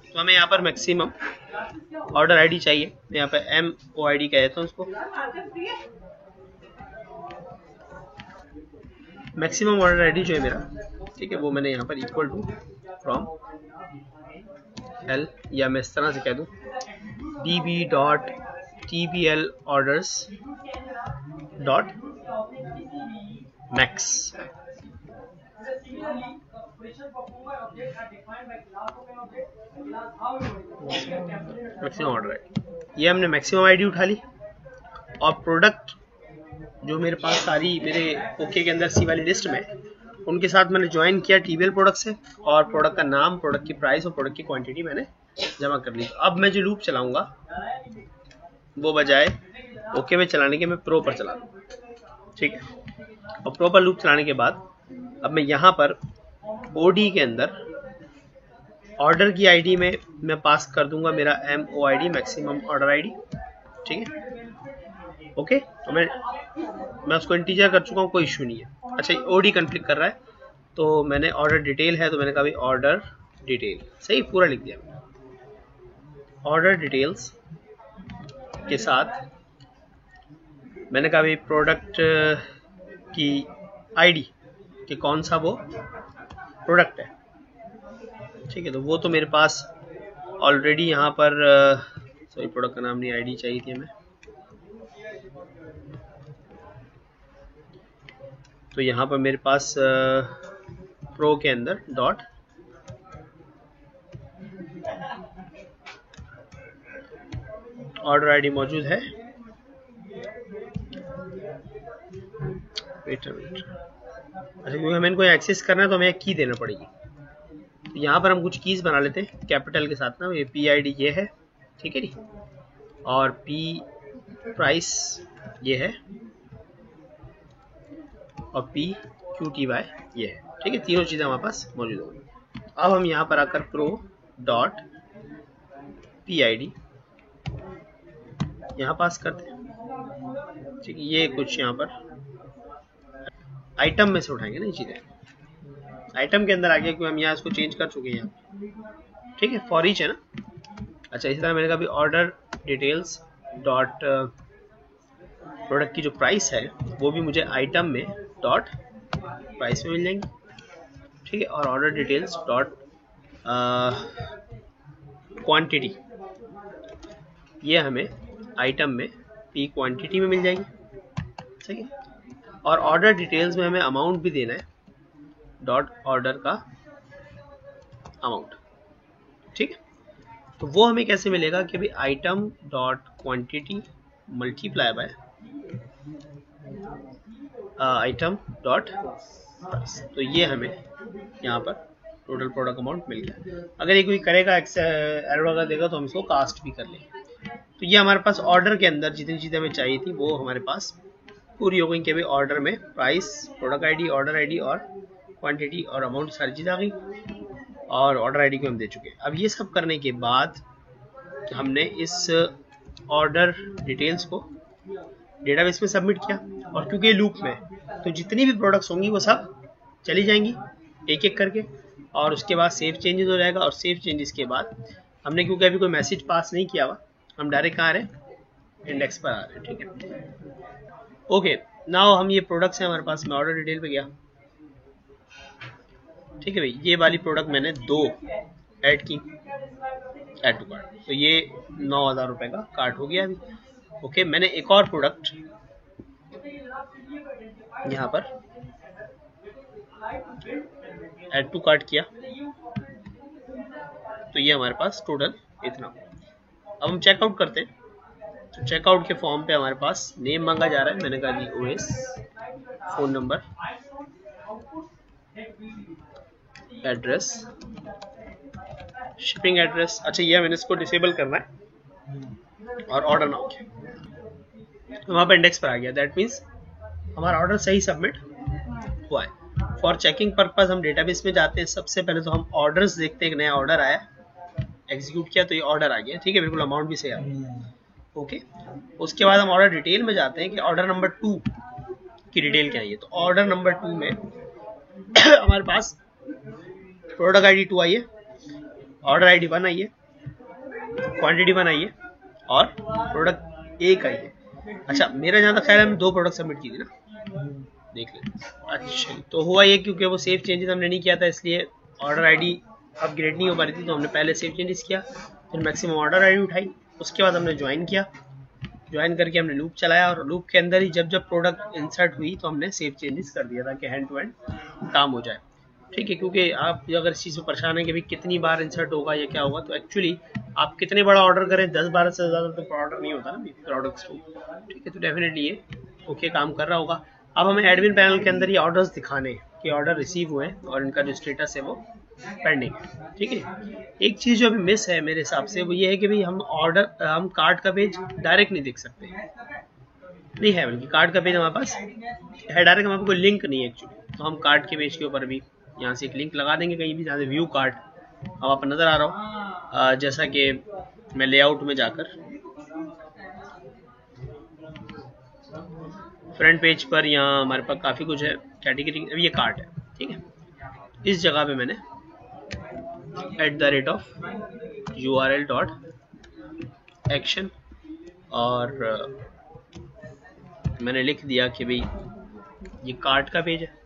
तो हमें यहाँ पर मैक्सिमम ऑर्डर आईडी चाहिए, यहाँ पे MOID कहते हैं उसको। मैक्सिमम ऑर्डर आईडी जो है मेरा, ठीक है, वो मैंने यहाँ पर इक्वल टू फ्रॉम L, या मैं इस तरह से कह दूँ db.tbl orders dot max. Maximum order ID, ये हमने मैक्सिमम आईडी उठा ली। और प्रोडक्ट जो मेरे पास सारी मेरे ओके के अंदर सी वाली लिस्ट में, उनके साथ मैंने ज्वाइन किया TBL प्रोडक्ट से, और प्रोडक्ट का नाम, प्रोडक्ट की प्राइस और प्रोडक्ट की क्वांटिटी मैंने जमा कर ली। अब मैं जो लूप चलाऊंगा वो बजाय ओके में चलाने के मैं प्रो पर चला लूँ, ठीक है। और प्रो पर लूप चलाने के बाद अब मैं यहाँ पर OD के अंदर ऑर्डर की आईडी में मैं पास कर दूंगा मेरा MOID, मैक्सिमम ऑर्डर आईडी, ठीक है, ओके। तो मैं उसको इंटीजर कर चुका हूँ, कोई इशू नहीं है। अच्छा, OD कन्फ्लिक्ट कर रहा है, तो मैंने ऑर्डर डिटेल है, तो मैंने कहा भाई ऑर्डर डिटेल, सही पूरा लिख दिया मैंने। ऑर्डर डिटेल्स के साथ मैंने कहा भाई प्रोडक्ट की आईडी कि कौन सा वो प्रोडक्ट है, ठीक है। तो वो तो मेरे पास ऑलरेडी यहाँ पर सॉरी, प्रोडक्ट का नाम नहीं, आईडी चाहिए थी हमें। तो यहाँ पर मेरे पास प्रो के अंदर डॉट ऑर्डर आईडी मौजूद है। वेट, अच्छा, क्योंकि हमें इनको एक्सेस करना है तो हमें की देना पड़ेगी। तो यहाँ पर हम कुछ कीज बना लेते हैं कैपिटल के साथ ना। ये PID ये है, ठीक है जी, और P प्राइस ये है, और PQTY ये है, ठीक है। तीनों चीज़ें हमारे पास मौजूद होंगी। अब हम यहाँ पर आकर प्रो डॉट PID यहाँ पास करते हैं, ठीक है। ये कुछ यहाँ पर आइटम में से उठाएंगे ना ये चीज़ें, आइटम के अंदर आ गया, क्योंकि हम यहाँ इसको चेंज कर चुके हैं यहाँ, ठीक है। फॉर ईच है ना। अच्छा, इसी तरह मैंने कहा भी ऑर्डर डिटेल्स डॉट प्रोडक्ट की जो प्राइस है वो भी मुझे आइटम में डॉट प्राइस में मिल जाएंगी, ठीक है। और ऑर्डर डिटेल्स डॉट क्वांटिटी ये हमें आइटम में P क्वांटिटी में मिल जाएगी, ठीक है। और ऑर्डर डिटेल्स में हमें अमाउंट भी देना है, डॉट ऑर्डर का अमाउंट, ठीक है। तो वो हमें कैसे मिलेगा कि भाई item dot quantity multiply by item dot price. तो ये हमें यहाँ पर टोटल प्रोडक्ट अमाउंट मिल गया। अगर ये कोई करेगा एरर वगैरह देगा तो हम इसको कास्ट भी कर लेंगे। तो ये हमारे पास ऑर्डर के अंदर जितनी चीज़ें हमें चाहिए थी वो हमारे पास पूरी हो गई कि भाई ऑर्डर में price, product ID, order ID और क्वांटिटी और अमाउंट सारी चीज़ें आ गई, और ऑर्डर आईडी को हम दे चुके हैं। अब ये सब करने के बाद हमने इस ऑर्डर डिटेल्स को डेटाबेस में सबमिट किया, और क्योंकि लूप में तो जितनी भी प्रोडक्ट्स होंगी वो सब चली जाएंगी एक एक करके, और उसके बाद सेव चेंजेस हो जाएगा। और सेव चेंजेस के बाद हमने, क्योंकि अभी कोई मैसेज पास नहीं किया हुआ, हम डायरेक्ट कहाँ आ रहे हैं, इंडेक्स पर आ रहे हैं, ठीक है। ओके, नाउ हम ये प्रोडक्ट्स हैं हमारे पास, मैं ऑर्डर डिटेल पे गया, ठीक है भाई। ये वाली प्रोडक्ट मैंने 2 ऐड की, ऐड टू कार्ट, तो ये 9,000 रुपये का कार्ट हो गया अभी, ओके। मैंने एक और प्रोडक्ट यहाँ पर ऐड टू कार्ट किया, तो ये हमारे पास टोटल इतना। अब हम चेकआउट करते हैं, तो चेकआउट के फॉर्म पे हमारे पास नेम मांगा जा रहा है, मैंने कहा जी OS, phone number, address, shipping address. अच्छा, ये मैंने इसको डिसेबल करना है, और ऑर्डर नाउ किया, तो वहाँ पर इंडेक्स पर आ गया। दैट मीन्स हमारा ऑर्डर सही सबमिट हुआ है। फॉर चेकिंग पर्पज हम डेटाबेस में जाते हैं, सबसे पहले तो हम ऑर्डर्स देखते हैं, एक नया ऑर्डर आया, एग्जीक्यूट किया तो ये ऑर्डर आ गया, ठीक है, बिल्कुल अमाउंट भी सही आ गया, ओके। उसके बाद हम ऑर्डर डिटेल में जाते हैं कि ऑर्डर नंबर 2 की डिटेल क्या है। तो ऑर्डर नंबर 2 में हमारे पास प्रोडक्ट आईडी 2 आई है, ऑर्डर आईडी 1 आई है, क्वांटिटी बनाई है और प्रोडक्ट एक आई है। अच्छा, मेरा जहाँ तक ख्याल है हमने 2 प्रोडक्ट सबमिट की थी ना, देख लेते। अच्छा, तो हुआ ये क्योंकि वो सेव चेंजेस हमने नहीं किया था, इसलिए ऑर्डर आईडी अपग्रेड नहीं हो पा रही थी, तो हमने पहले सेव चेंजेस किया, फिर मैक्सिमम ऑर्डर आईडी उठाई, उसके बाद हमने ज्वाइन किया, ज्वाइन करके हमने लूप चलाया और लूप के अंदर ही जब प्रोडक्ट इंसर्ट हुई तो हमने सेव चेंजेस कर दिया ताकि हैंड टू हैंड काम हो जाए। ठीक है, क्योंकि आप अगर इस चीज़ में परेशान है कि भाई कितनी बार इंसर्ट होगा या क्या होगा, तो एक्चुअली आप कितने बड़ा ऑर्डर करें, 10-12 से ज़्यादा तो ऑर्डर नहीं होता ना प्रोडक्ट्स को। ठीक है, तो डेफिनेटली ये ओके काम कर रहा होगा। अब हमें एडमिन पैनल के अंदर ये ऑर्डर्स दिखाने कि ऑर्डर रिसीव हुए और इनका जो स्टेटस है वो पेंडिंग है। ठीक है, एक चीज़ जो अभी मिस है मेरे हिसाब से वो ये है कि भाई हम कार्ट का पेज डायरेक्ट नहीं देख सकते, नहीं है, बल्कि कार्ट का पेज हमारे पास है डायरेक्ट, हमारे कोई लिंक नहीं है एक्चुअली। तो हम कार्ट के पेज के ऊपर भी यहाँ से एक लिंक लगा देंगे कहीं भी जहाँ से व्यू कार्ट अब आप नज़र आ रहा हो, जैसा कि मैं लेआउट में जाकर फ्रंट पेज पर यहाँ हमारे पास काफ़ी कुछ है कैटेगरी, अब ये कार्ट है। ठीक है, इस जगह पे मैंने @url.action और मैंने लिख दिया कि भाई ये कार्ट का पेज है।